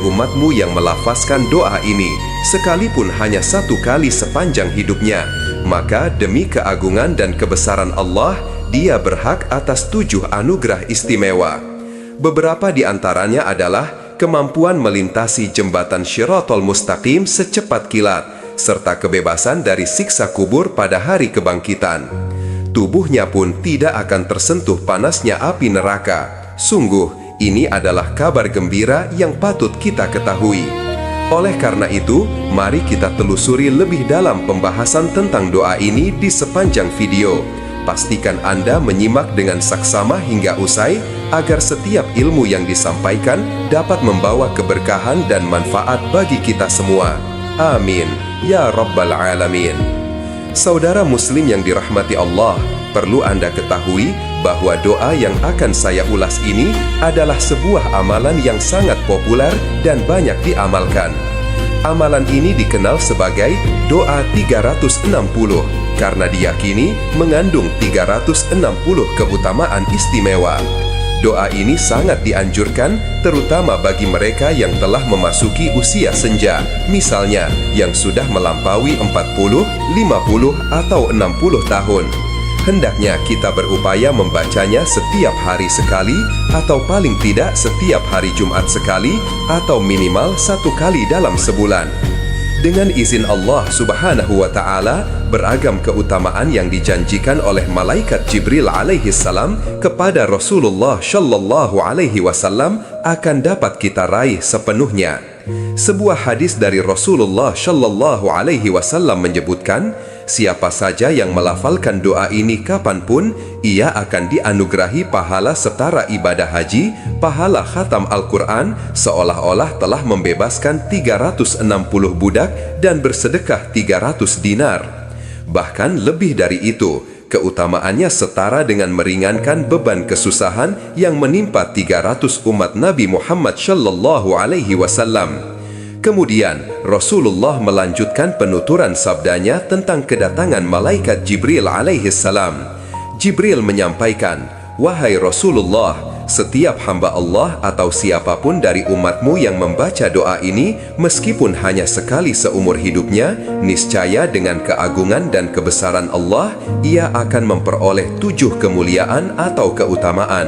umatmu yang melafazkan doa ini, sekalipun hanya satu kali sepanjang hidupnya, maka demi keagungan dan kebesaran Allah, dia berhak atas 7 anugerah istimewa. Beberapa di antaranya adalah kemampuan melintasi jembatan Shiratal Mustaqim secepat kilat, serta kebebasan dari siksa kubur pada hari kebangkitan. Tubuhnya pun tidak akan tersentuh panasnya api neraka. Sungguh, ini adalah kabar gembira yang patut kita ketahui. Oleh karena itu, mari kita telusuri lebih dalam pembahasan tentang doa ini di sepanjang video. Pastikan Anda menyimak dengan saksama hingga usai, agar setiap ilmu yang disampaikan dapat membawa keberkahan dan manfaat bagi kita semua. Amin. Ya Rabbal Alamin. Saudara Muslim yang dirahmati Allah, perlu Anda ketahui bahwa doa yang akan saya ulas ini adalah sebuah amalan yang sangat populer dan banyak diamalkan. Amalan ini dikenal sebagai doa 360 karena diyakini mengandung 360 keutamaan istimewa. Doa ini sangat dianjurkan terutama bagi mereka yang telah memasuki usia senja, misalnya yang sudah melampaui 40, 50, atau 60 tahun. Hendaknya kita berupaya membacanya setiap hari sekali, atau paling tidak setiap hari Jumat sekali, atau minimal 1 kali dalam sebulan. Dengan izin Allah Subhanahu wa Ta'ala, beragam keutamaan yang dijanjikan oleh malaikat Jibril alaihi salam kepada Rasulullah Shallallahu alaihi wasallam akan dapat kita raih sepenuhnya. Sebuah hadis dari Rasulullah Shallallahu alaihi wasallam menyebutkan, siapa saja yang melafalkan doa ini kapanpun, ia akan dianugerahi pahala setara ibadah haji, pahala khatam Al-Quran, seolah-olah telah membebaskan 360 budak dan bersedekah 300 dinar. Bahkan lebih dari itu, keutamaannya setara dengan meringankan beban kesusahan yang menimpa 300 umat Nabi Muhammad Shallallahu alaihi wasallam. Kemudian, Rasulullah melanjutkan penuturan sabdanya tentang kedatangan malaikat Jibril alaihi salam. Jibril menyampaikan, "Wahai Rasulullah, setiap hamba Allah atau siapapun dari umatmu yang membaca doa ini, meskipun hanya sekali seumur hidupnya, niscaya dengan keagungan dan kebesaran Allah, ia akan memperoleh 7 kemuliaan atau keutamaan.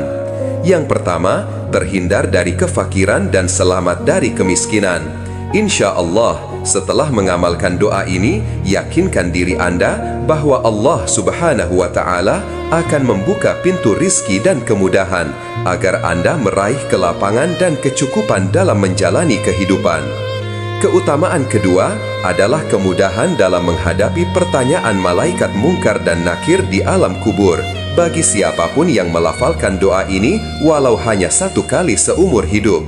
Yang pertama, terhindar dari kefakiran dan selamat dari kemiskinan. Insya Allah, setelah mengamalkan doa ini, yakinkan diri Anda bahwa Allah Subhanahu wa Ta'ala akan membuka pintu rizki dan kemudahan agar Anda meraih kelapangan dan kecukupan dalam menjalani kehidupan. Keutamaan kedua adalah kemudahan dalam menghadapi pertanyaan malaikat mungkar dan nakir di alam kubur bagi siapapun yang melafalkan doa ini walau hanya 1 kali seumur hidup.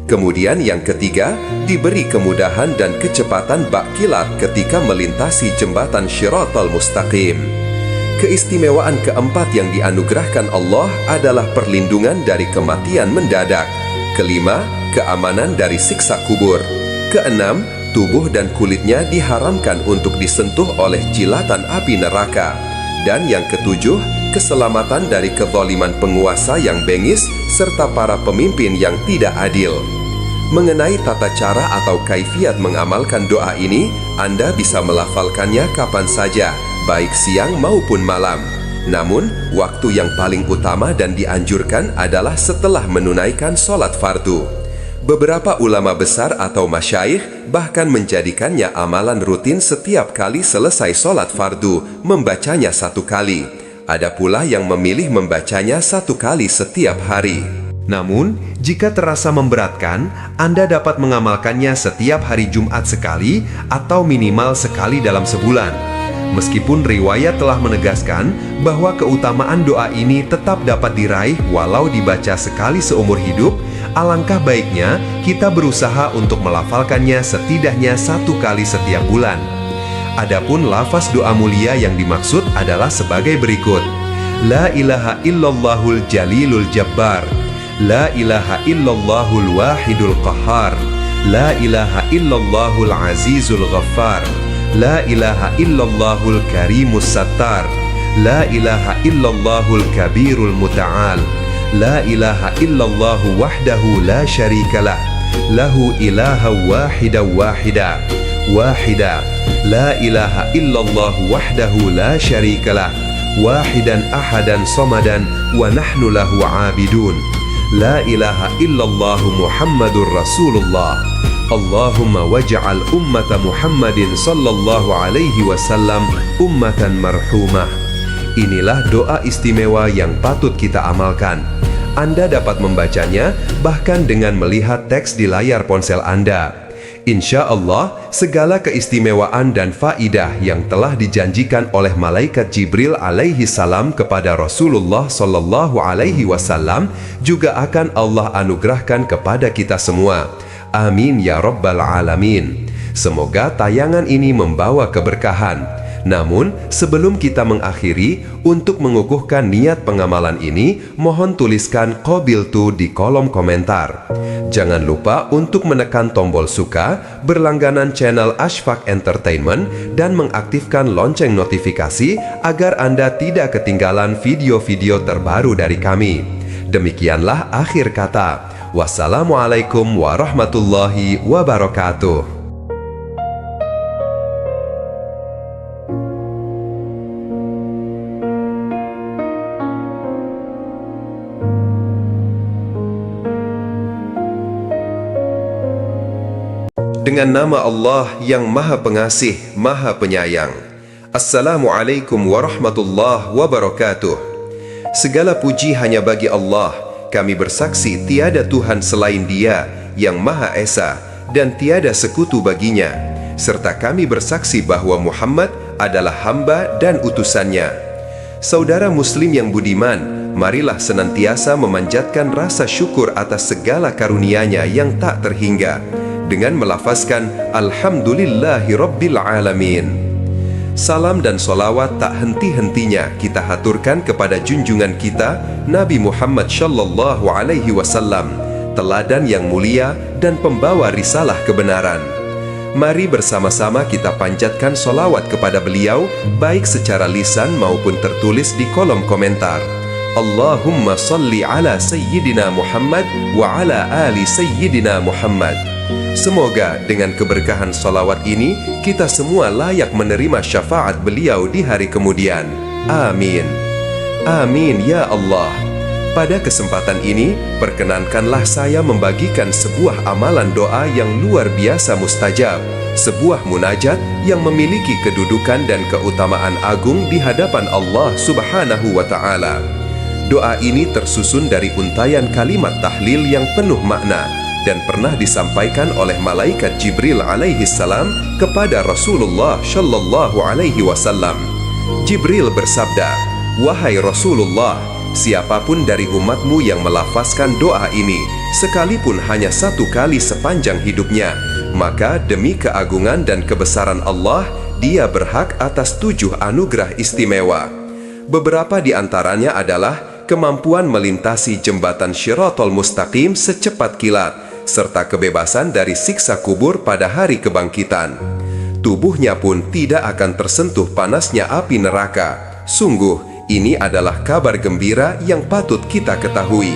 Kemudian yang ketiga, diberi kemudahan dan kecepatan bak kilat ketika melintasi jembatan Shiratal Mustaqim. Keistimewaan keempat yang dianugerahkan Allah adalah perlindungan dari kematian mendadak. Kelima, keamanan dari siksa kubur. Keenam, tubuh dan kulitnya diharamkan untuk disentuh oleh jilatan api neraka. Dan yang ketujuh, keselamatan dari kezaliman penguasa yang bengis serta para pemimpin yang tidak adil. Mengenai tata cara atau kaifiat mengamalkan doa ini, Anda bisa melafalkannya kapan saja, baik siang maupun malam. Namun, waktu yang paling utama dan dianjurkan adalah setelah menunaikan sholat fardu. Beberapa ulama besar atau masyayikh bahkan menjadikannya amalan rutin setiap kali selesai sholat fardu, membacanya 1 kali. Ada pula yang memilih membacanya 1 kali setiap hari. Namun, jika terasa memberatkan, Anda dapat mengamalkannya setiap hari Jumat sekali atau minimal sekali dalam sebulan. Meskipun riwayat telah menegaskan bahwa keutamaan doa ini tetap dapat diraih walau dibaca sekali seumur hidup, alangkah baiknya kita berusaha untuk melafalkannya setidaknya 1 kali setiap bulan. Adapun lafaz doa mulia yang dimaksud adalah sebagai berikut: La ilaha illallahul jalilul jabbar, La ilaha illallahul wahidul qahhar, La ilaha illallahul azizul ghaffar, La ilaha illallahul karimus sattar, La ilaha illallahul kabirul muta'al, La ilaha illallahu wahdahu la syarikalah, lahu ilaha wahida la ilaha illallah wahdahu la syarikalah wahidan ahadan somadan wa nahnu lahu abidun la ilaha illallah Muhammadur Rasulullah Allahumma waj'al ummata Muhammadin sallallahu alaihi wasallam ummatan marhumah. Inilah doa istimewa yang patut kita amalkan. Anda dapat membacanya bahkan dengan melihat teks di layar ponsel Anda. Insya Allah, segala keistimewaan dan faidah yang telah dijanjikan oleh malaikat Jibril alaihi salam kepada Rasulullah sallallahu alaihi wasallam juga akan Allah anugerahkan kepada kita semua. Amin ya rabbal alamin. Semoga tayangan ini membawa keberkahan. Namun, sebelum kita mengakhiri, untuk mengukuhkan niat pengamalan ini, mohon tuliskan qabiltu di kolom komentar. Jangan lupa untuk menekan tombol suka, berlangganan channel Ashfaq Entertainment, dan mengaktifkan lonceng notifikasi agar Anda tidak ketinggalan video-video terbaru dari kami. Demikianlah akhir kata. Wassalamualaikum warahmatullahi wabarakatuh. Dengan nama Allah yang Maha Pengasih, Maha Penyayang. Assalamualaikum warahmatullahi wabarakatuh. Segala puji hanya bagi Allah. Kami bersaksi tiada Tuhan selain Dia yang Maha Esa dan tiada sekutu baginya. Serta kami bersaksi bahwa Muhammad adalah hamba dan utusannya. Saudara Muslim yang budiman, marilah senantiasa memanjatkan rasa syukur atas segala karunia-Nya yang tak terhingga dengan melafazkan Alhamdulillahi Rabbil Alamin. Salam dan solawat tak henti-hentinya kita haturkan kepada junjungan kita Nabi Muhammad Shallallahu Alaihi Wasallam, teladan yang mulia dan pembawa risalah kebenaran. Mari bersama-sama kita panjatkan solawat kepada beliau, baik secara lisan maupun tertulis di kolom komentar. Allahumma salli ala Sayyidina Muhammad wa ala ali Sayyidina Muhammad. Semoga dengan keberkahan salawat ini, kita semua layak menerima syafaat beliau di hari kemudian. Amin. Amin ya Allah. Pada kesempatan ini, perkenankanlah saya membagikan sebuah amalan doa yang luar biasa mustajab. Sebuah munajat yang memiliki kedudukan dan keutamaan agung di hadapan Allah Subhanahu wa Ta'ala. Doa ini tersusun dari untayan kalimat tahlil yang penuh makna dan pernah disampaikan oleh malaikat Jibril alaihi salam kepada Rasulullah Shallallahu alaihi wasallam. Jibril bersabda, "Wahai Rasulullah, siapapun dari umatmu yang melafazkan doa ini, sekalipun hanya satu kali sepanjang hidupnya, maka demi keagungan dan kebesaran Allah, dia berhak atas 7 anugerah istimewa. Beberapa di antaranya adalah kemampuan melintasi jembatan Shiratal Mustaqim secepat kilat, serta kebebasan dari siksa kubur pada hari kebangkitan. Tubuhnya pun tidak akan tersentuh panasnya api neraka. Sungguh, ini adalah kabar gembira yang patut kita ketahui.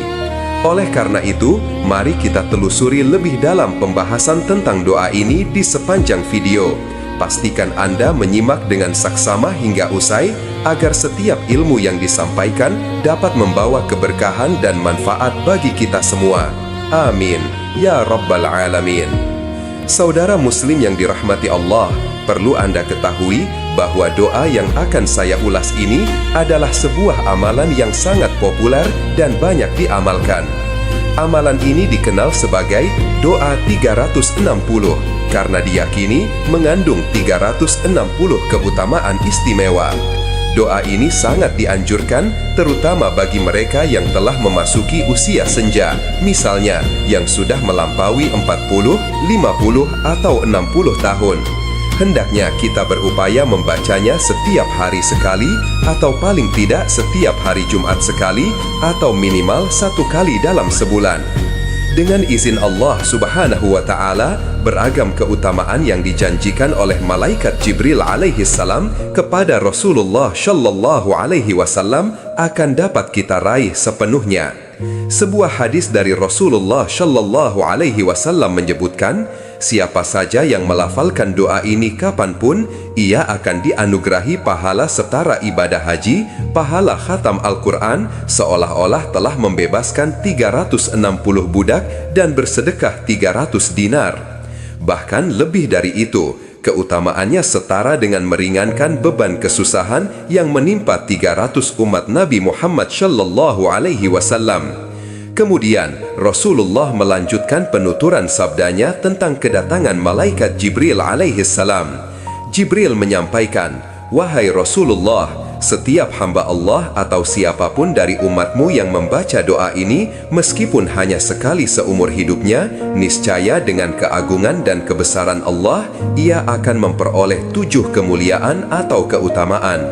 Oleh karena itu, mari kita telusuri lebih dalam pembahasan tentang doa ini di sepanjang video. Pastikan Anda menyimak dengan saksama hingga usai, agar setiap ilmu yang disampaikan dapat membawa keberkahan dan manfaat bagi kita semua. Amin ya rabbal alamin. Saudara Muslim yang dirahmati Allah, perlu Anda ketahui bahwa doa yang akan saya ulas ini adalah sebuah amalan yang sangat populer dan banyak diamalkan. Amalan ini dikenal sebagai doa 360 karena diyakini mengandung 360 keutamaan istimewa. Doa ini sangat dianjurkan, terutama bagi mereka yang telah memasuki usia senja, misalnya yang sudah melampaui 40, 50, atau 60 tahun. Hendaknya kita berupaya membacanya setiap hari sekali, atau paling tidak setiap hari Jumat sekali, atau minimal 1 kali dalam sebulan. Dengan izin Allah Subhanahu wa Ta'ala, beragam keutamaan yang dijanjikan oleh malaikat Jibril alaihi salam kepada Rasulullah Shallallahu alaihi wasallam akan dapat kita raih sepenuhnya. Sebuah hadis dari Rasulullah Shallallahu Alaihi Wasallam menyebutkan, siapa saja yang melafalkan doa ini kapanpun, ia akan dianugerahi pahala setara ibadah haji, pahala khatam Al-Quran, seolah-olah telah membebaskan 360 budak dan bersedekah 300 dinar. Bahkan lebih dari itu, keutamaannya setara dengan meringankan beban kesusahan yang menimpa 300 umat Nabi Muhammad Shallallahu Alaihi Wasallam. Kemudian, Rasulullah melanjutkan penuturan sabdanya tentang kedatangan malaikat Jibril alaihi salam. Jibril menyampaikan, "Wahai Rasulullah, setiap hamba Allah atau siapapun dari umatmu yang membaca doa ini, meskipun hanya sekali seumur hidupnya, niscaya dengan keagungan dan kebesaran Allah, ia akan memperoleh 7 kemuliaan atau keutamaan.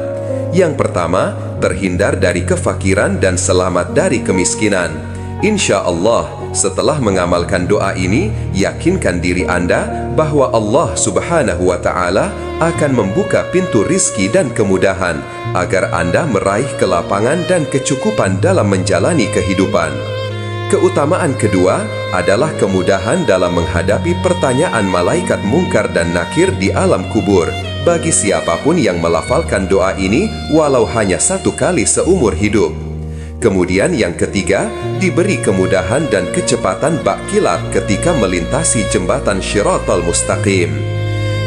Yang pertama, terhindar dari kefakiran dan selamat dari kemiskinan. Insya Allah, setelah mengamalkan doa ini, yakinkan diri Anda bahwa Allah Subhanahu wa Ta'ala akan membuka pintu rizki dan kemudahan agar Anda meraih kelapangan dan kecukupan dalam menjalani kehidupan. Keutamaan kedua adalah kemudahan dalam menghadapi pertanyaan malaikat mungkar dan nakir di alam kubur bagi siapapun yang melafalkan doa ini walau hanya 1 kali seumur hidup. Kemudian yang ketiga, diberi kemudahan dan kecepatan bak kilat ketika melintasi jembatan Shiratal Mustaqim.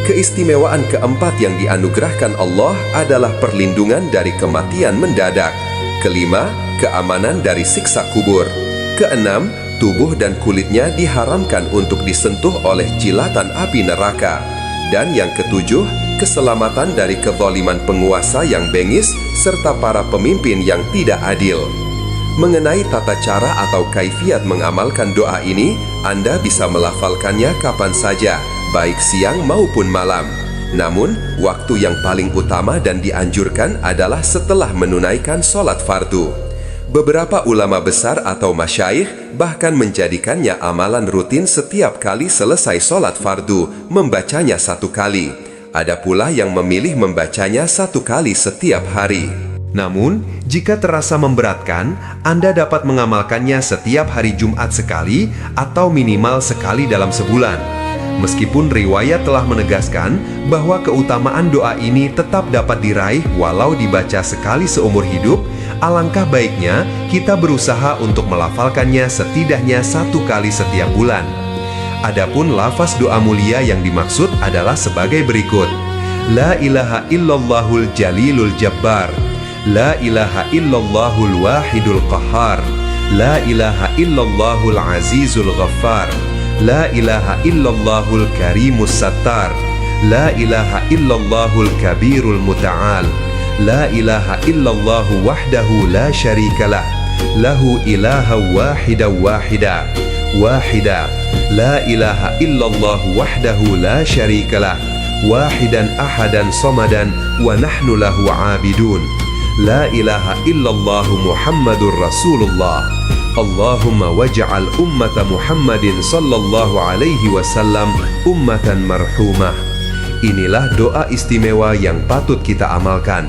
Keistimewaan keempat yang dianugerahkan Allah adalah perlindungan dari kematian mendadak. Kelima, keamanan dari siksa kubur. Keenam, tubuh dan kulitnya diharamkan untuk disentuh oleh jilatan api neraka. Dan yang ketujuh, keselamatan dari kezaliman penguasa yang bengis serta para pemimpin yang tidak adil. Mengenai tata cara atau kaifiat mengamalkan doa ini, Anda bisa melafalkannya kapan saja, baik siang maupun malam. Namun, waktu yang paling utama dan dianjurkan adalah setelah menunaikan sholat fardu. Beberapa ulama besar atau masyayikh bahkan menjadikannya amalan rutin setiap kali selesai sholat fardu, membacanya 1 kali. Ada pula yang memilih membacanya 1 kali setiap hari. Namun, jika terasa memberatkan, Anda dapat mengamalkannya setiap hari Jumat sekali atau minimal sekali dalam sebulan. Meskipun riwayat telah menegaskan bahwa keutamaan doa ini tetap dapat diraih walau dibaca sekali seumur hidup, alangkah baiknya kita berusaha untuk melafalkannya setidaknya 1 kali setiap bulan. Adapun lafaz doa mulia yang dimaksud adalah sebagai berikut: La ilaha illallahul jalilul jabbar, La ilaha illallahul wahidul qahhar, La ilaha illallahul azizul ghaffar, La ilaha illallahul karimus sattar, La ilaha illallahul kabirul muta'al, La ilaha illallahu wahdahu la syarikalah, Lahu ilaha wahida wahida, wahida, La ilaha illallahu wahdahu la syarikalah, wahidan ahadan somadan, wa nahnu lahu abidun. La ilaha illallahu Muhammadur Rasulullah. Allahumma waj'al ummata Muhammadin sallallahu alaihi wasallam ummatan marhumah. Inilah doa istimewa yang patut kita amalkan.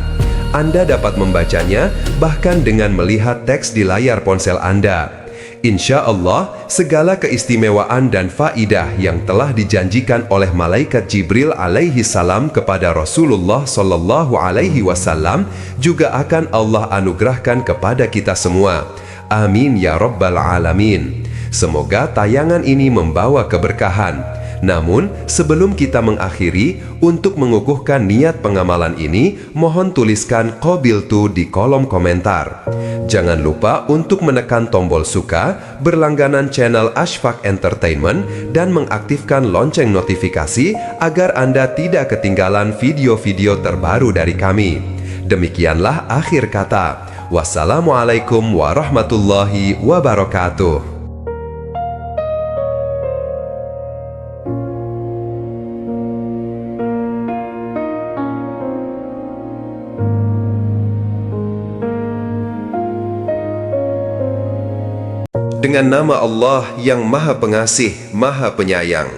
Anda dapat membacanya bahkan dengan melihat teks di layar ponsel Anda. Insya Allah, segala keistimewaan dan faidah yang telah dijanjikan oleh malaikat Jibril alaihi salam kepada Rasulullah sallallahu alaihi wasallam juga akan Allah anugerahkan kepada kita semua. Amin ya rabbal alamin. Semoga tayangan ini membawa keberkahan. Namun, sebelum kita mengakhiri, untuk mengukuhkan niat pengamalan ini, mohon tuliskan qabiltu di kolom komentar. Jangan lupa untuk menekan tombol suka, berlangganan channel Ashfaq Entertainment, dan mengaktifkan lonceng notifikasi agar Anda tidak ketinggalan video-video terbaru dari kami. Demikianlah akhir kata. Wassalamualaikum warahmatullahi wabarakatuh. Dengan nama Allah yang Maha Pengasih, Maha Penyayang.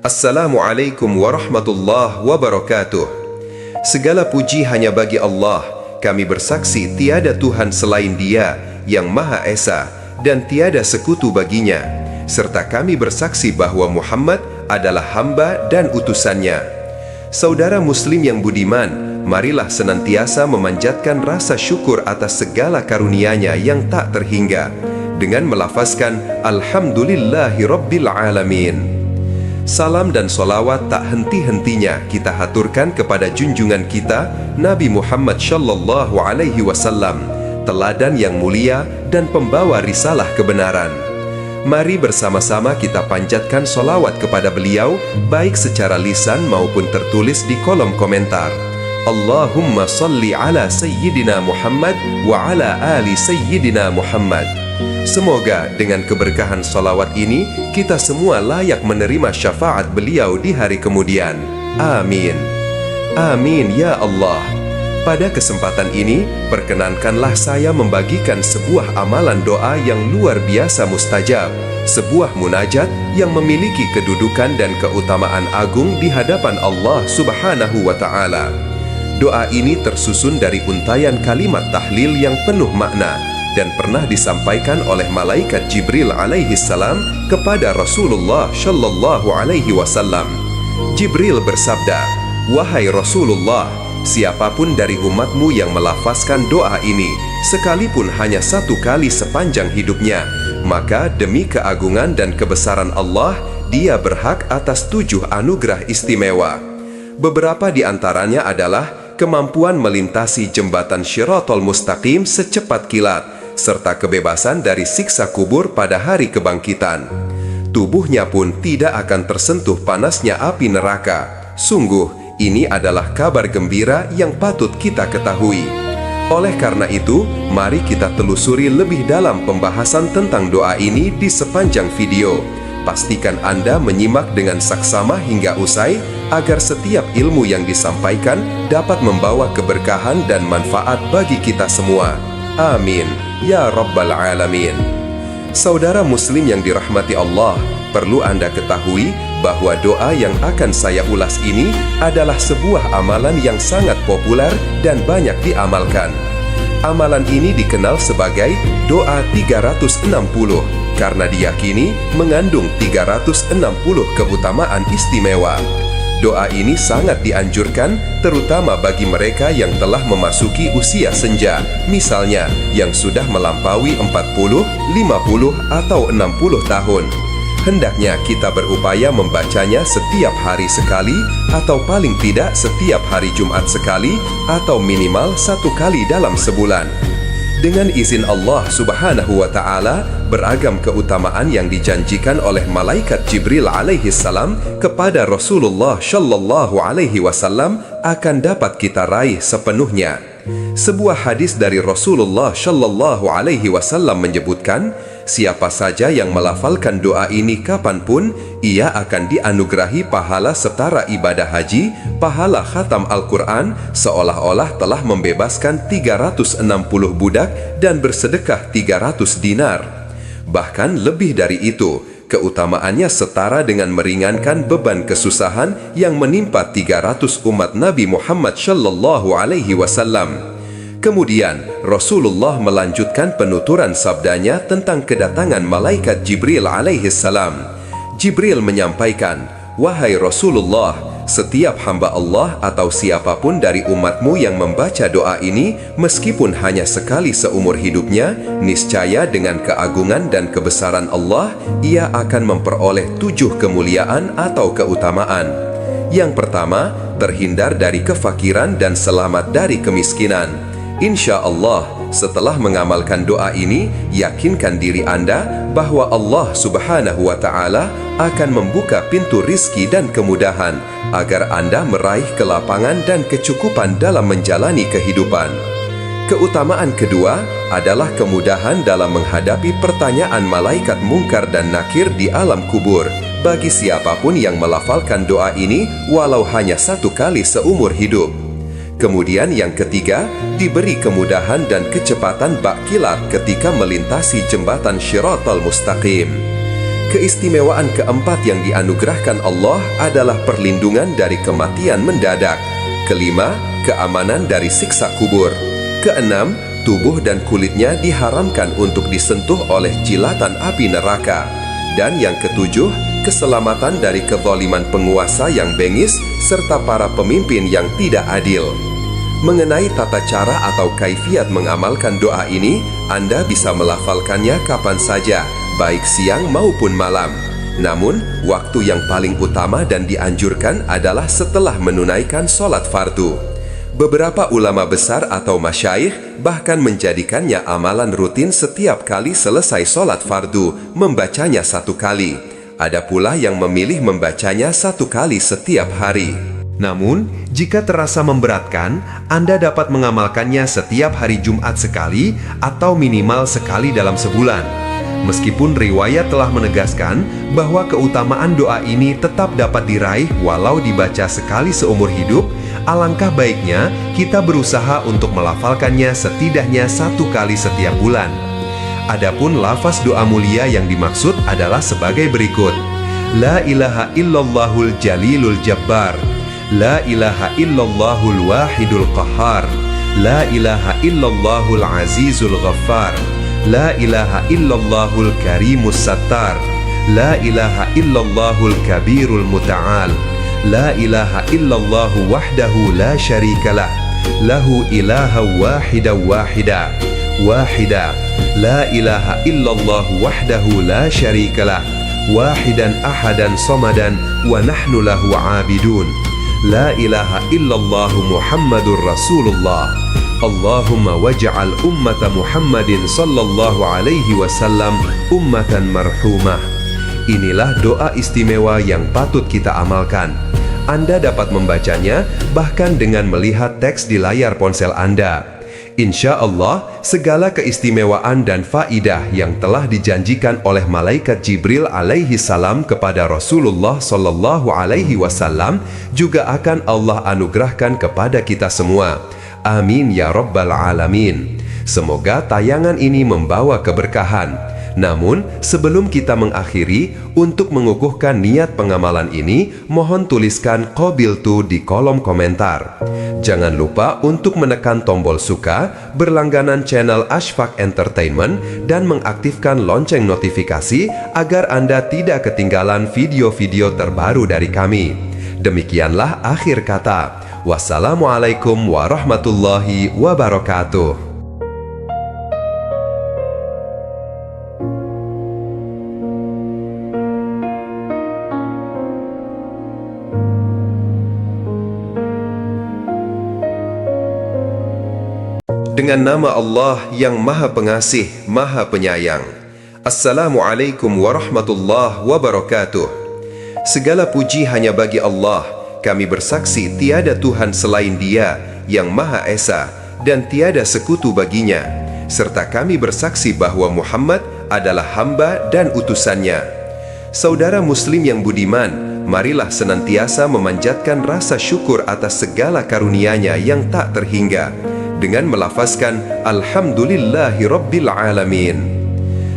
Assalamualaikum warahmatullahi wabarakatuh. Segala puji hanya bagi Allah. Kami bersaksi tiada Tuhan selain Dia yang Maha Esa, dan tiada sekutu baginya, serta kami bersaksi bahwa Muhammad adalah hamba dan utusannya. Saudara muslim yang budiman, marilah senantiasa memanjatkan rasa syukur atas segala karunia-Nya yang tak terhingga dengan melafazkan Alhamdulillahi Rabbil Alamin. Salam dan solawat tak henti-hentinya kita haturkan kepada junjungan kita Nabi Muhammad Shallallahu Alaihi Wasallam, teladan yang mulia dan pembawa risalah kebenaran. Mari bersama-sama kita panjatkan solawat kepada beliau, baik secara lisan maupun tertulis di kolom komentar. Allahumma salli ala Sayyidina Muhammad wa ala ali Sayyidina Muhammad. Semoga dengan keberkahan solawat ini, kita semua layak menerima syafaat beliau di hari kemudian. Amin. Amin ya Allah. Pada kesempatan ini, perkenankanlah saya membagikan sebuah amalan doa yang luar biasa mustajab, sebuah munajat yang memiliki kedudukan dan keutamaan agung di hadapan Allah Subhanahu wa Ta'ala. Doa ini tersusun dari untayan kalimat tahlil yang penuh makna dan pernah disampaikan oleh malaikat Jibril alaihi salam kepada Rasulullah Shallallahu alaihi wasallam. Jibril bersabda, "Wahai Rasulullah, siapapun dari umatmu yang melafazkan doa ini, sekalipun hanya satu kali sepanjang hidupnya, maka demi keagungan dan kebesaran Allah, dia berhak atas 7 anugerah istimewa. Beberapa di antaranya adalah kemampuan melintasi jembatan Shiratal Mustaqim secepat kilat, serta kebebasan dari siksa kubur pada hari kebangkitan. Tubuhnya pun tidak akan tersentuh panasnya api neraka. Sungguh, ini adalah kabar gembira yang patut kita ketahui. Oleh karena itu, mari kita telusuri lebih dalam pembahasan tentang doa ini di sepanjang video. Pastikan Anda menyimak dengan saksama hingga usai, agar setiap ilmu yang disampaikan dapat membawa keberkahan dan manfaat bagi kita semua. Amin ya Rabbal Alamin. Saudara muslim yang dirahmati Allah, perlu Anda ketahui bahwa doa yang akan saya ulas ini adalah sebuah amalan yang sangat populer dan banyak diamalkan. Amalan ini dikenal sebagai doa 360 karena diyakini mengandung 360 keutamaan istimewa. Doa ini sangat dianjurkan, terutama bagi mereka yang telah memasuki usia senja, misalnya yang sudah melampaui 40, 50, atau 60 tahun. Hendaknya kita berupaya membacanya setiap hari sekali, atau paling tidak setiap hari Jumat sekali, atau minimal 1 kali dalam sebulan. Dengan izin Allah Subhanahu wa Ta'ala, beragam keutamaan yang dijanjikan oleh malaikat Jibril alaihi salam kepada Rasulullah Shallallahu alaihi wasallam akan dapat kita raih sepenuhnya. Sebuah hadis dari Rasulullah Shallallahu alaihi wasallam menyebutkan, siapa saja yang melafalkan doa ini kapanpun, ia akan dianugerahi pahala setara ibadah haji, pahala khatam Al-Quran, seolah-olah telah membebaskan 360 budak dan bersedekah 300 dinar. Bahkan lebih dari itu, keutamaannya setara dengan meringankan beban kesusahan yang menimpa 300 umat Nabi Muhammad Shallallahu alaihi wasallam. Kemudian, Rasulullah melanjutkan penuturan sabdanya tentang kedatangan malaikat Jibril alaihi salam. Jibril menyampaikan, "Wahai Rasulullah, setiap hamba Allah atau siapapun dari umatmu yang membaca doa ini, meskipun hanya sekali seumur hidupnya, niscaya dengan keagungan dan kebesaran Allah, ia akan memperoleh 7 kemuliaan atau keutamaan. Yang pertama, terhindar dari kefakiran dan selamat dari kemiskinan. Insya Allah, setelah mengamalkan doa ini, yakinkan diri Anda bahwa Allah Subhanahu wa Ta'ala akan membuka pintu rizki dan kemudahan agar Anda meraih kelapangan dan kecukupan dalam menjalani kehidupan. Keutamaan kedua adalah kemudahan dalam menghadapi pertanyaan malaikat mungkar dan nakir di alam kubur bagi siapapun yang melafalkan doa ini walau hanya 1 kali seumur hidup. Kemudian yang ketiga, diberi kemudahan dan kecepatan bak kilat ketika melintasi jembatan Shiratal Mustaqim. Keistimewaan keempat yang dianugerahkan Allah adalah perlindungan dari kematian mendadak. Kelima, keamanan dari siksa kubur. Keenam, tubuh dan kulitnya diharamkan untuk disentuh oleh jilatan api neraka. Dan yang ketujuh, keselamatan dari kezaliman penguasa yang bengis serta para pemimpin yang tidak adil. Mengenai tata cara atau kaifiat mengamalkan doa ini, Anda bisa melafalkannya kapan saja, baik siang maupun malam. Namun, waktu yang paling utama dan dianjurkan adalah setelah menunaikan sholat fardu. Beberapa ulama besar atau masyayikh bahkan menjadikannya amalan rutin setiap kali selesai sholat fardu, membacanya 1 kali. Ada pula yang memilih membacanya 1 kali setiap hari. Namun, jika terasa memberatkan, Anda dapat mengamalkannya setiap hari Jumat sekali atau minimal sekali dalam sebulan. Meskipun riwayat telah menegaskan bahwa keutamaan doa ini tetap dapat diraih walau dibaca sekali seumur hidup, alangkah baiknya kita berusaha untuk melafalkannya setidaknya 1 kali setiap bulan. Adapun lafaz doa mulia yang dimaksud adalah sebagai berikut: La ilaha illallahul jalilul jabbar, La ilaha illallahul wahidul qahhar, La ilaha illallahul azizul ghaffar, La ilaha illallahul karimus sattar, La ilaha illallahul kabirul muta'al, La ilaha illallahu wahdahu la syarikalah, Lahu ilaha wahida wahida, wahida, La ilaha illallahu wahdahu la syarikalah, Wahidan ahadan somadan, wa nahnu lahu abidun, La ilaha illallahu Muhammadur Rasulullah, Allahumma waj'al ummata Muhammadin sallallahu alaihi wasallam ummatan marhumah. Inilah doa istimewa yang patut kita amalkan. Anda dapat membacanya bahkan dengan melihat teks di layar ponsel Anda. Insya Allah, segala keistimewaan dan faidah yang telah dijanjikan oleh malaikat Jibril alaihi salam kepada Rasulullah sallallahu alaihi wasallam juga akan Allah anugerahkan kepada kita semua. Amin ya Rabbal Alamin. Semoga tayangan ini membawa keberkahan. Namun, sebelum kita mengakhiri, untuk mengukuhkan niat pengamalan ini, mohon tuliskan qabiltu di kolom komentar. Jangan lupa untuk menekan tombol suka, berlangganan channel Ashfaq Entertainment, dan mengaktifkan lonceng notifikasi agar Anda tidak ketinggalan video-video terbaru dari kami. Demikianlah akhir kata. Wassalamualaikum warahmatullahi wabarakatuh. Dengan nama Allah yang Maha Pengasih, Maha Penyayang. Assalamualaikum warahmatullahi wabarakatuh. Segala puji hanya bagi Allah. Kami bersaksi tiada Tuhan selain Dia yang Maha Esa dan tiada sekutu baginya. Serta kami bersaksi bahwa Muhammad adalah hamba dan utusannya. Saudara muslim yang budiman, marilah senantiasa memanjatkan rasa syukur atas segala karunia-Nya yang tak terhingga dengan melafazkan Alhamdulillahi Rabbil Alamin.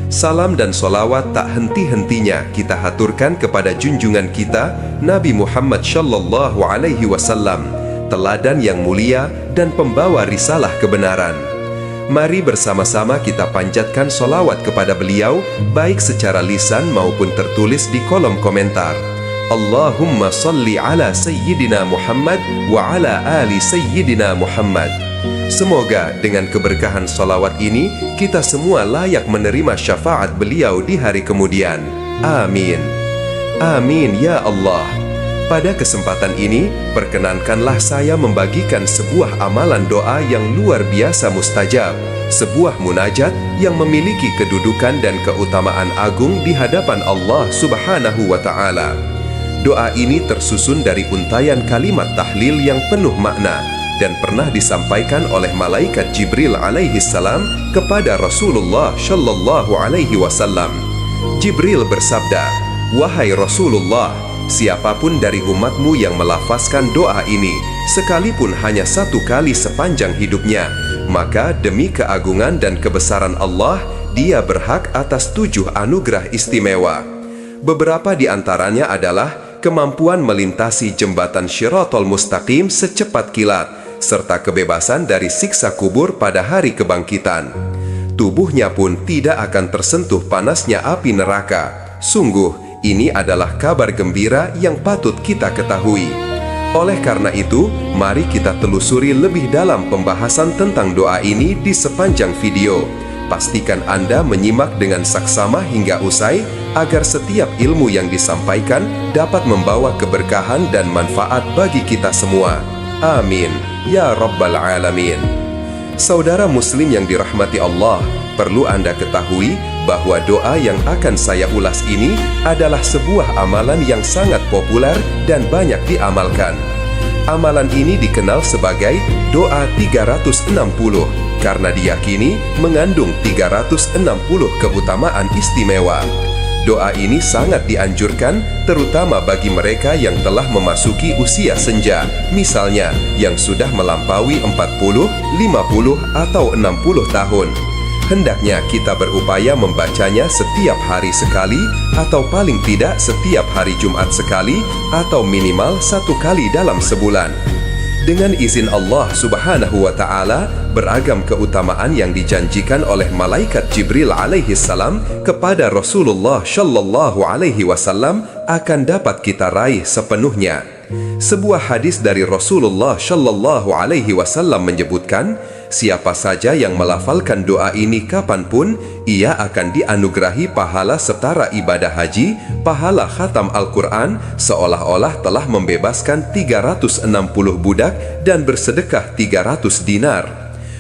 Salam dan solawat tak henti-hentinya kita haturkan kepada junjungan kita Nabi Muhammad Shallallahu Alaihi Wasallam, teladan yang mulia dan pembawa risalah kebenaran. Mari bersama-sama kita panjatkan solawat kepada beliau, baik secara lisan maupun tertulis di kolom komentar. Allahumma salli ala Sayyidina Muhammad wa ala ali Sayyidina Muhammad. Semoga dengan keberkahan solawat ini, kita semua layak menerima syafaat beliau di hari kemudian. Amin. Amin ya Allah. Pada kesempatan ini, perkenankanlah saya membagikan sebuah amalan doa yang luar biasa mustajab. Sebuah munajat yang memiliki kedudukan dan keutamaan agung di hadapan Allah Subhanahu wa Ta'ala. Doa ini tersusun dari untayan kalimat tahlil yang penuh makna dan pernah disampaikan oleh malaikat Jibril alaihi salam kepada Rasulullah Shallallahu alaihi wasallam. Jibril bersabda, "Wahai Rasulullah, siapapun dari umatmu yang melafazkan doa ini, sekalipun hanya 1 kali sepanjang hidupnya, maka demi keagungan dan kebesaran Allah, dia berhak atas 7 anugerah istimewa. Beberapa di antaranya adalah kemampuan melintasi jembatan Shiratal Mustaqim secepat kilat, serta kebebasan dari siksa kubur pada hari kebangkitan. Tubuhnya pun tidak akan tersentuh panasnya api neraka. Sungguh, ini adalah kabar gembira yang patut kita ketahui. Oleh karena itu, mari kita telusuri lebih dalam pembahasan tentang doa ini di sepanjang video. Pastikan Anda menyimak dengan saksama hingga usai, agar setiap ilmu yang disampaikan dapat membawa keberkahan dan manfaat bagi kita semua. Amin, ya Rabbal Alamin. Saudara muslim yang dirahmati Allah, perlu Anda ketahui bahwa doa yang akan saya ulas ini adalah sebuah amalan yang sangat populer dan banyak diamalkan. Amalan ini dikenal sebagai doa 360 karena diyakini mengandung 360 keutamaan istimewa. Doa ini sangat dianjurkan terutama bagi mereka yang telah memasuki usia senja, misalnya yang sudah melampaui 40, 50, atau 60 tahun. Hendaknya kita berupaya membacanya setiap hari sekali, atau paling tidak setiap hari Jumat sekali, atau minimal 1 kali dalam sebulan. Dengan izin Allah Subhanahu wa Ta'ala, beragam keutamaan yang dijanjikan oleh malaikat Jibril alaihi salam kepada Rasulullah Shallallahu alaihi wasallam akan dapat kita raih sepenuhnya. Sebuah hadis dari Rasulullah Shallallahu alaihi wasallam menyebutkan, siapa saja yang melafalkan doa ini kapanpun, ia akan dianugerahi pahala setara ibadah haji, pahala khatam Al-Quran, seolah-olah telah membebaskan 360 budak dan bersedekah 300 dinar.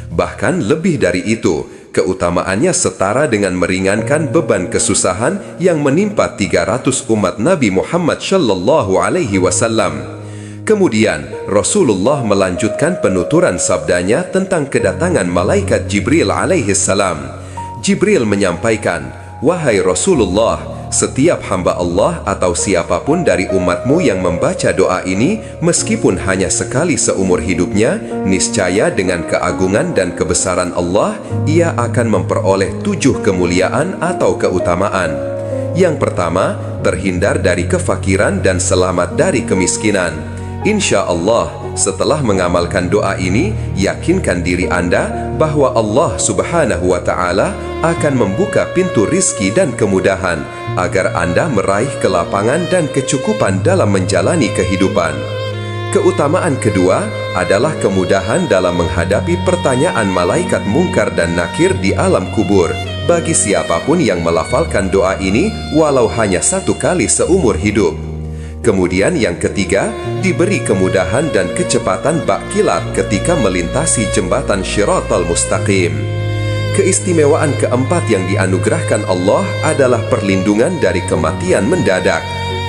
Bahkan lebih dari itu, keutamaannya setara dengan meringankan beban kesusahan yang menimpa 300 umat Nabi Muhammad Shallallahu alaihi wasallam. Kemudian, Rasulullah melanjutkan penuturan sabdanya tentang kedatangan malaikat Jibril alaihi salam. Jibril menyampaikan, "Wahai Rasulullah, setiap hamba Allah atau siapapun dari umatmu yang membaca doa ini, meskipun hanya sekali seumur hidupnya, niscaya dengan keagungan dan kebesaran Allah, ia akan memperoleh 7 kemuliaan atau keutamaan. Yang pertama, terhindar dari kefakiran dan selamat dari kemiskinan. Insya Allah, setelah mengamalkan doa ini, yakinkan diri Anda bahwa Allah Subhanahu wa Ta'ala akan membuka pintu rizki dan kemudahan agar Anda meraih kelapangan dan kecukupan dalam menjalani kehidupan. Keutamaan kedua adalah kemudahan dalam menghadapi pertanyaan malaikat mungkar dan nakir di alam kubur bagi siapapun yang melafalkan doa ini walau hanya 1 kali seumur hidup. Kemudian yang ketiga, diberi kemudahan dan kecepatan bak kilat ketika melintasi jembatan Shiratal Mustaqim. Keistimewaan keempat yang dianugerahkan Allah adalah perlindungan dari kematian mendadak.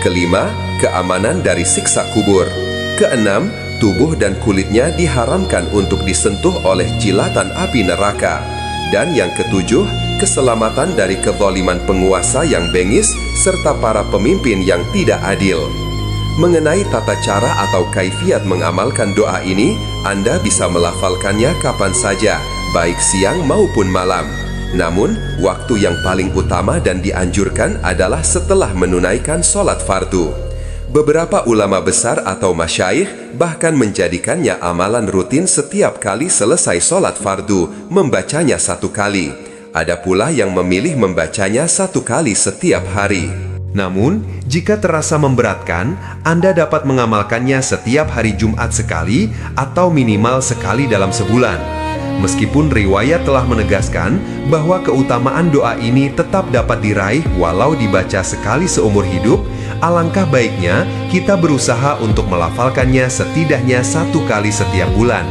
Kelima, keamanan dari siksa kubur. Keenam, tubuh dan kulitnya diharamkan untuk disentuh oleh jilatan api neraka. Dan yang ketujuh, keselamatan dari kezaliman penguasa yang bengis serta para pemimpin yang tidak adil. Mengenai tata cara atau kaifiat mengamalkan doa ini, Anda bisa melafalkannya kapan saja, baik siang maupun malam. Namun, waktu yang paling utama dan dianjurkan adalah setelah menunaikan sholat fardu. Beberapa ulama besar atau masyayikh bahkan menjadikannya amalan rutin setiap kali selesai sholat fardu, membacanya 1 kali. Ada pula yang memilih membacanya 1 kali setiap hari. Namun, jika terasa memberatkan, Anda dapat mengamalkannya setiap hari Jumat sekali atau minimal sekali dalam sebulan. Meskipun riwayat telah menegaskan bahwa keutamaan doa ini tetap dapat diraih walau dibaca sekali seumur hidup, alangkah baiknya kita berusaha untuk melafalkannya setidaknya 1 kali setiap bulan.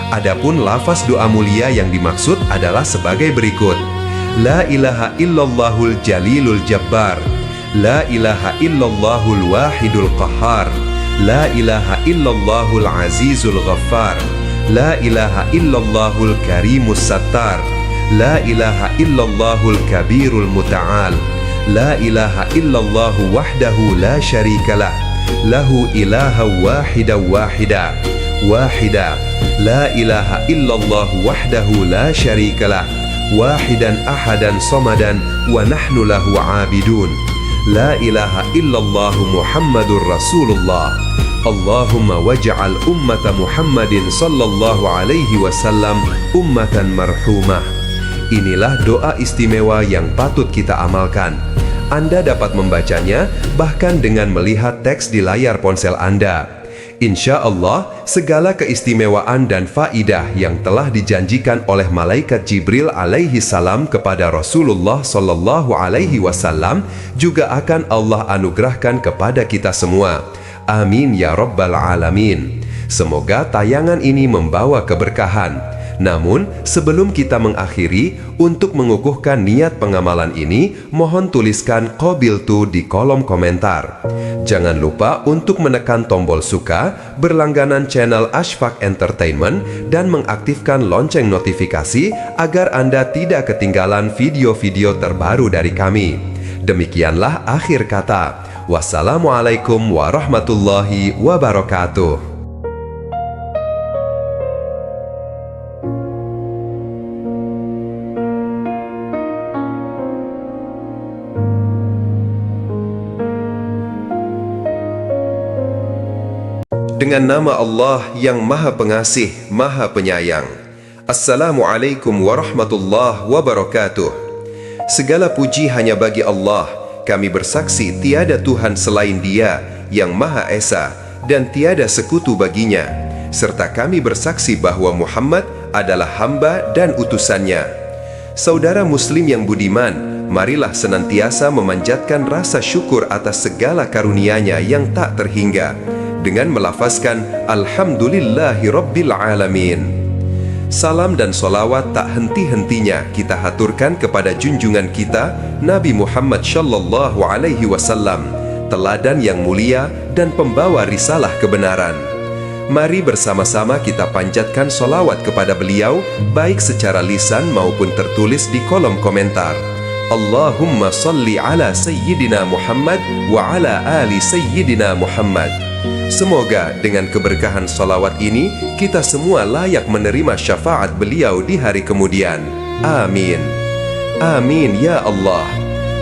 Adapun lafaz doa mulia yang dimaksud adalah sebagai berikut: La ilaha illallahul jalilul jabbar, La ilaha illallahul wahidul qahhar, La ilaha illallahul azizul ghaffar, La ilaha illallahul karimus sattar, La ilaha illallahul kabirul muta'al, La ilaha illallahu wahdahu la syarikalah, Lahu ilaha wahida wahida, wahida, La ilaha illallah wahdahu la syarikalah, wahidan ahadan somadan wa nahnu lahu abidun, La ilaha illallah Muhammadur Rasulullah, Allahumma waj'al ummata Muhammadin sallallahu alaihi wasallam ummatan marhumah. Inilah doa istimewa yang patut kita amalkan. Anda dapat membacanya bahkan dengan melihat teks di layar ponsel Anda. Insya Allah, segala keistimewaan dan faidah yang telah dijanjikan oleh malaikat Jibril alaihi salam kepada Rasulullah sallallahu alaihi wasallam juga akan Allah anugerahkan kepada kita semua. Amin ya rabbal alamin. Semoga tayangan ini membawa keberkahan. Namun, sebelum kita mengakhiri, untuk mengukuhkan niat pengamalan ini, mohon tuliskan qabiltu di kolom komentar. Jangan lupa untuk menekan tombol suka, berlangganan channel Ashfaq Entertainment, dan mengaktifkan lonceng notifikasi agar Anda tidak ketinggalan video-video terbaru dari kami. Demikianlah akhir kata. Wassalamualaikum warahmatullahi wabarakatuh. Dengan nama Allah yang Maha Pengasih, Maha Penyayang. Assalamualaikum warahmatullahi wabarakatuh. Segala puji hanya bagi Allah. Kami bersaksi tiada Tuhan selain Dia yang Maha Esa dan tiada sekutu baginya. Serta kami bersaksi bahwa Muhammad adalah hamba dan utusannya. Saudara Muslim yang budiman, marilah senantiasa memanjatkan rasa syukur atas segala karunia-Nya yang tak terhingga dengan melafazkan Alhamdulillahi Rabbil Alamin. Salam dan solawat tak henti-hentinya kita haturkan kepada junjungan kita Nabi Muhammad Shallallahu Alaihi Wasallam, teladan yang mulia dan pembawa risalah kebenaran. Mari bersama-sama kita panjatkan solawat kepada beliau, baik secara lisan maupun tertulis di kolom komentar. Allahumma salli ala Sayyidina Muhammad wa ala ali Sayyidina Muhammad. Semoga dengan keberkahan salawat ini, kita semua layak menerima syafaat beliau di hari kemudian. Amin. Amin ya Allah.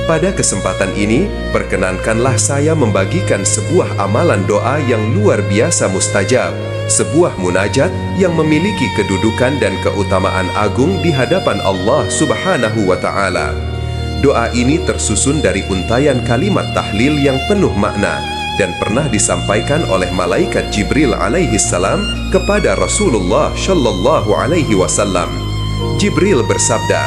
Pada kesempatan ini, perkenankanlah saya membagikan sebuah amalan doa yang luar biasa mustajab. Sebuah munajat yang memiliki kedudukan dan keutamaan agung di hadapan Allah Subhanahu wa Ta'ala. Doa ini tersusun dari untayan kalimat tahlil yang penuh makna dan pernah disampaikan oleh malaikat Jibril alaihi salam kepada Rasulullah Shallallahu alaihi wasallam. Jibril bersabda,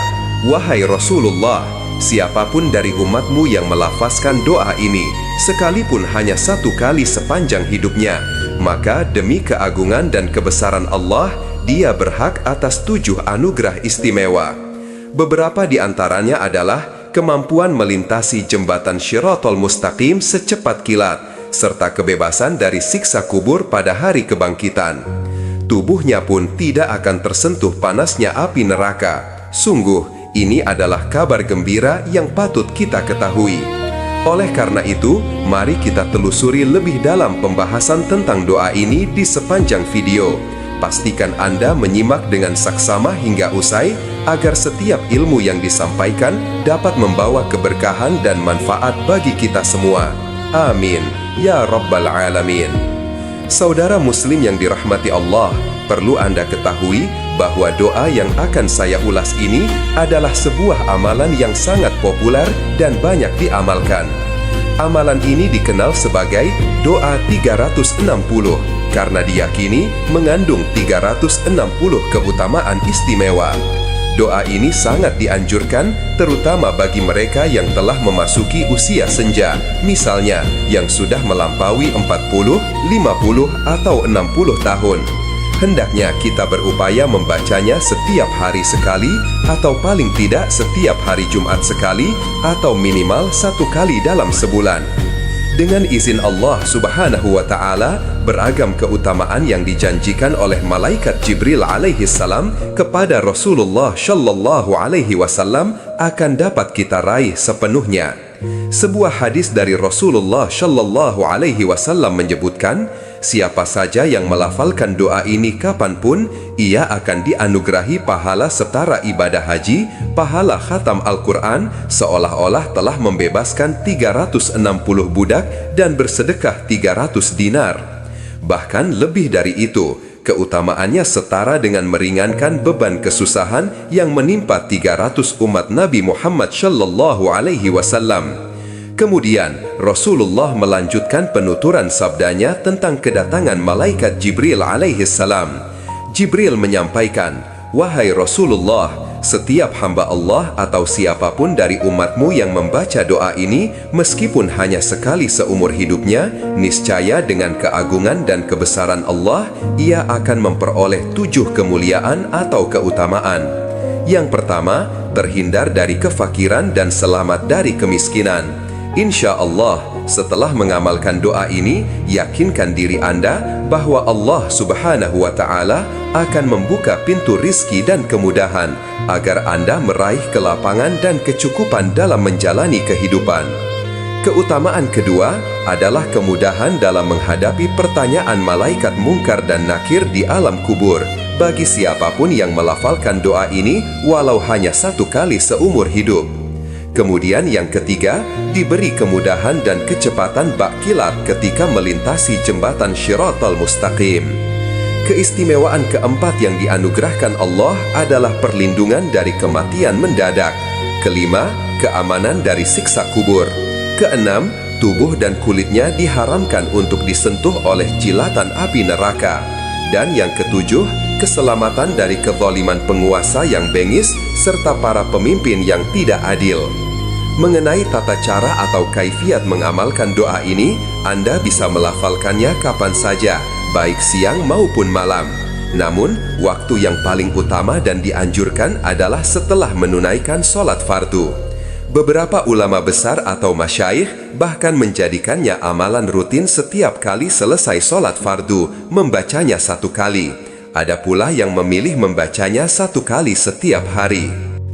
"Wahai Rasulullah, siapapun dari umatmu yang melafazkan doa ini, sekalipun hanya satu kali sepanjang hidupnya, maka demi keagungan dan kebesaran Allah, dia berhak atas 7 anugerah istimewa. Beberapa di antaranya adalah kemampuan melintasi jembatan Shiratal Mustaqim secepat kilat, serta kebebasan dari siksa kubur pada hari kebangkitan. Tubuhnya pun tidak akan tersentuh panasnya api neraka. Sungguh, ini adalah kabar gembira yang patut kita ketahui. Oleh karena itu, mari kita telusuri lebih dalam pembahasan tentang doa ini di sepanjang video. Pastikan Anda menyimak dengan saksama hingga usai, agar setiap ilmu yang disampaikan dapat membawa keberkahan dan manfaat bagi kita semua. Amin ya rabbal alamin. Saudara Muslim yang dirahmati Allah, perlu Anda ketahui bahwa doa yang akan saya ulas ini adalah sebuah amalan yang sangat populer dan banyak diamalkan. Amalan ini dikenal sebagai doa 360 karena diyakini mengandung 360 keutamaan istimewa. Doa ini sangat dianjurkan, terutama bagi mereka yang telah memasuki usia senja, misalnya yang sudah melampaui 40, 50, atau 60 tahun. Hendaknya kita berupaya membacanya setiap hari sekali, atau paling tidak setiap hari Jumat sekali, atau minimal 1 kali dalam sebulan. Dengan izin Allah Subhanahu wa Ta'ala, beragam keutamaan yang dijanjikan oleh malaikat Jibril alaihi salam kepada Rasulullah Shallallahu alaihi wasallam akan dapat kita raih sepenuhnya. Sebuah hadis dari Rasulullah Shallallahu alaihi wasallam menyebutkan, siapa saja yang melafalkan doa ini kapanpun, ia akan dianugerahi pahala setara ibadah haji, pahala khatam Al-Quran, seolah-olah telah membebaskan 360 budak dan bersedekah 300 dinar. Bahkan lebih dari itu, keutamaannya setara dengan meringankan beban kesusahan yang menimpa 300 umat Nabi Muhammad Shallallahu Alaihi Wasallam. Kemudian, Rasulullah melanjutkan penuturan sabdanya tentang kedatangan malaikat Jibril alaihissalam. Jibril menyampaikan, "Wahai Rasulullah, setiap hamba Allah atau siapapun dari umatmu yang membaca doa ini, meskipun hanya sekali seumur hidupnya, niscaya dengan keagungan dan kebesaran Allah, ia akan memperoleh 7 kemuliaan atau keutamaan. Yang pertama, terhindar dari kefakiran dan selamat dari kemiskinan. Insya Allah, setelah mengamalkan doa ini, yakinkan diri Anda bahwa Allah Subhanahu wa Ta'ala akan membuka pintu rizki dan kemudahan agar Anda meraih kelapangan dan kecukupan dalam menjalani kehidupan. Keutamaan kedua adalah kemudahan dalam menghadapi pertanyaan malaikat mungkar dan nakir di alam kubur bagi siapapun yang melafalkan doa ini walau hanya 1 kali seumur hidup. Kemudian yang ketiga, diberi kemudahan dan kecepatan bak kilat ketika melintasi jembatan Shiratal Mustaqim. Keistimewaan keempat yang dianugerahkan Allah adalah perlindungan dari kematian mendadak. Kelima, keamanan dari siksa kubur. Keenam, tubuh dan kulitnya diharamkan untuk disentuh oleh jilatan api neraka. Dan yang ketujuh, keselamatan dari kezaliman penguasa yang bengis serta para pemimpin yang tidak adil. Mengenai tata cara atau kaifiat mengamalkan doa ini, Anda bisa melafalkannya kapan saja, baik siang maupun malam. Namun, waktu yang paling utama dan dianjurkan adalah setelah menunaikan sholat fardu. Beberapa ulama besar atau masyayikh bahkan menjadikannya amalan rutin setiap kali selesai sholat fardu, membacanya 1 kali. Ada pula yang memilih membacanya 1 kali setiap hari.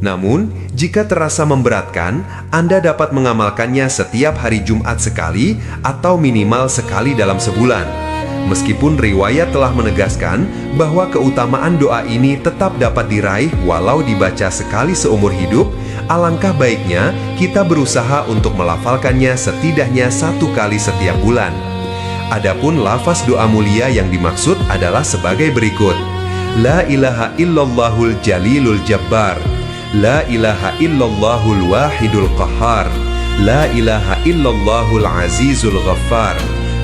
Namun, jika terasa memberatkan, Anda dapat mengamalkannya setiap hari Jumat sekali atau minimal sekali dalam sebulan. Meskipun riwayat telah menegaskan bahwa keutamaan doa ini tetap dapat diraih walau dibaca sekali seumur hidup, alangkah baiknya kita berusaha untuk melafalkannya setidaknya 1 kali setiap bulan. Adapun lafaz doa mulia yang dimaksud adalah sebagai berikut: La ilaha illallahul jalilul jabbar, La ilaha illallahul wahidul qahhar, La ilaha illallahul azizul ghaffar,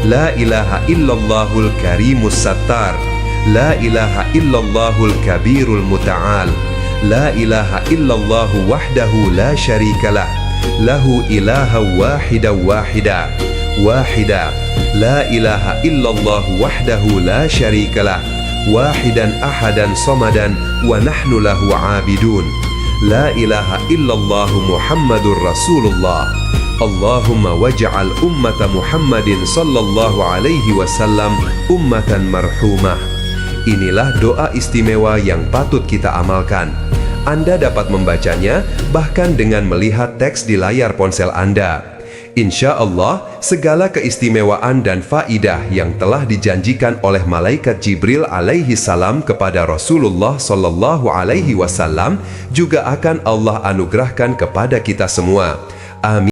La ilaha illallahul karimus sattar, La ilaha illallahul kabirul muta'al, La ilaha illallahu wahdahu la syarikalah, Lahu ilaha wahida wahida, Wahida, La ilaha illallahu wahdahu la syarikalah, Wahidan ahadan somadan, wa nahnu lahu abidun, La ilaha illallahu Muhammadur Rasulullah, Allahumma waj'al ummata Muhammadin sallallahu alaihi wasallam ummatan marhumah. Inilah doa istimewa yang patut kita amalkan. Anda dapat membacanya bahkan dengan melihat teks di layar ponsel Anda. Insya Allah, segala keistimewaan dan faidah yang telah dijanjikan oleh malaikat Jibril alaihi salam kepada Rasulullah sallallahu alaihi wasallam juga akan Allah anugerahkan kepada kita semua. Amin.